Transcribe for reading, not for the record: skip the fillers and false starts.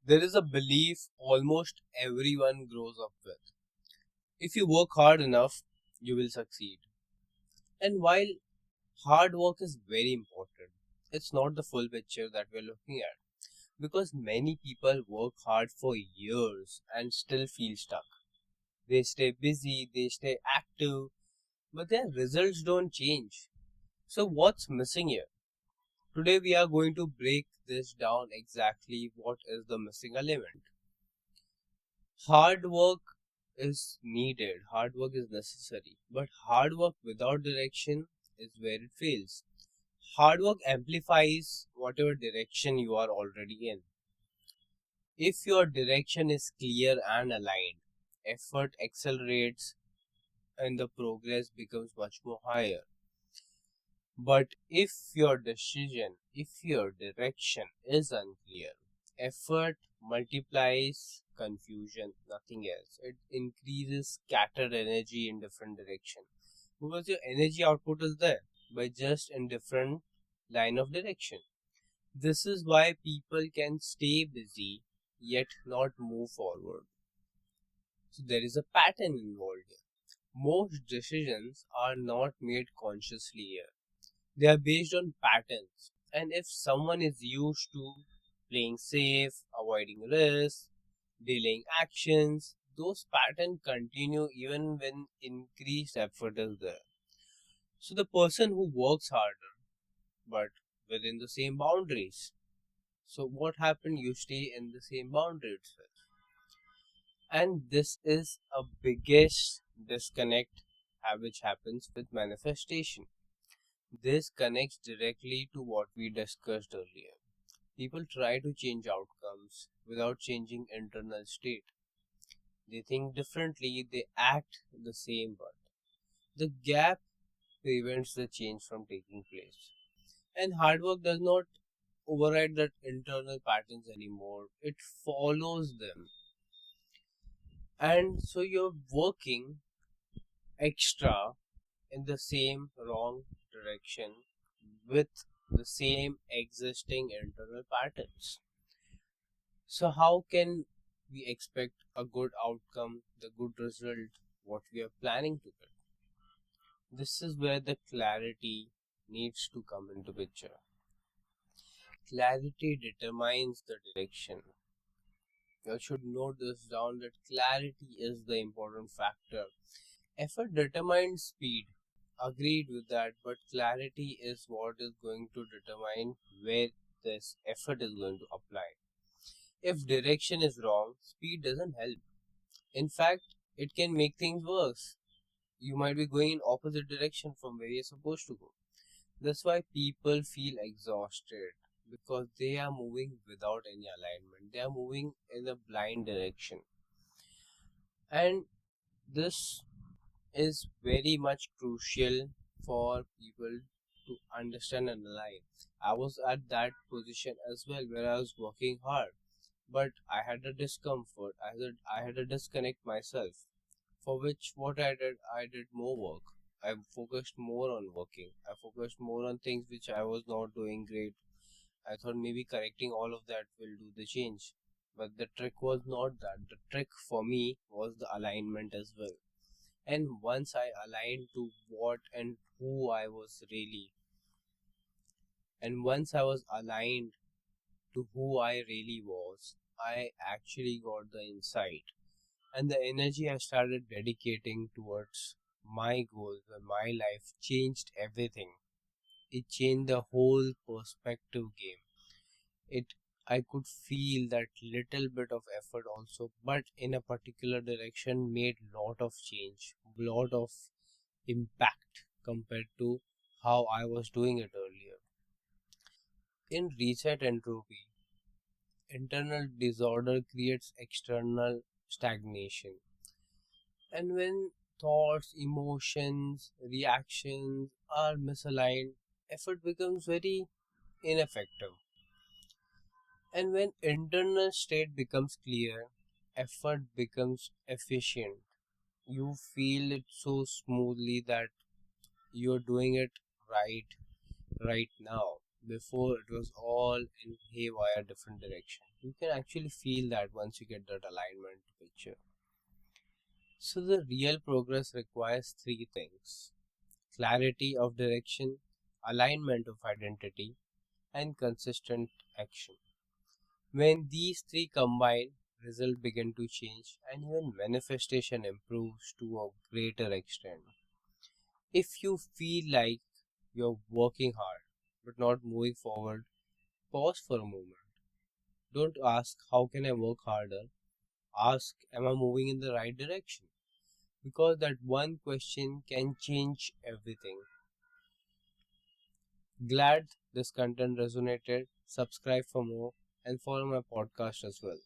There is a belief almost everyone grows up with. If you work hard enough, you will succeed. And while hard work is very important, it's not the full picture that we're looking at. Because many people work hard for years and still feel stuck. They stay busy, they stay active, but their results don't change. So, what's missing here? Today, we are going to break this down exactly what is the missing element. Hard work is needed, hard work is necessary, but hard work without direction is where it fails. Hard work amplifies whatever direction you are already in. If your direction is clear and aligned, effort accelerates and the progress becomes much more higher. But if your direction is unclear, effort multiplies confusion, nothing else. It increases scattered energy in different direction because your energy output is there, but just in different line of direction. This is why people can stay busy yet not move forward. So there is a pattern involved here. Most decisions are not made consciously here. They are based on patterns. And if someone is used to playing safe, avoiding risks, delaying actions, those patterns continue even when increased effort is there. So the person who works harder but within the same boundaries. So what happened? You stay in the same boundary itself. And this is a biggest disconnect which happens with manifestation. This connects directly to what we discussed earlier. People try to change outcomes without changing internal state. They think differently, they act the same, but the gap prevents the change from taking place. And hard work does not override that internal patterns anymore. It follows them. And so you're working extra in the same wrong direction with the same existing internal patterns. So, how can we expect a good outcome, the good result, what we are planning to get? This is where the clarity needs to come into picture. Clarity determines the direction. You should note this down that clarity is the important factor. Effort determines speed. Agreed with that, but clarity is what is going to determine where this effort is going to apply. If direction is wrong, speed doesn't help. In fact, it can make things worse. You might be going in opposite direction from where you're supposed to go. That's why people feel exhausted because they are moving without any alignment. They are moving in a blind direction. And this is very much crucial for people to understand and align. I was at that position as well where I was working hard, but I had a discomfort. I had a disconnect myself. For which what I did more work. I focused more on working. I focused more on things which I was not doing great. I thought maybe correcting all of that will do the change. But the trick was not that. The trick for me was the alignment as well. And once I aligned to what and who I was really, and once I was aligned to who I really was, I actually got the insight and the energy I started dedicating towards my goals and my life changed everything. It changed the whole perspective game. It I could feel that little bit of effort also, but in a particular direction made lot of change, lot of impact compared to how I was doing it earlier. In reset entropy, internal disorder creates external stagnation. And when thoughts, emotions, reactions are misaligned, effort becomes very ineffective. And when internal state becomes clear, effort becomes efficient. You feel it so smoothly that you're doing it right now. Before it was all in haywire different direction. You can actually feel that once you get that alignment picture. So the real progress requires three things: clarity of direction, alignment of identity, and consistent action. When these three combine, results begin to change and even manifestation improves to a greater extent. If you feel like you're working hard but not moving forward, pause for a moment. Don't ask, how can I work harder? Ask, am I moving in the right direction? Because that one question can change everything. Glad this content resonated. Subscribe for more and follow my podcast as well.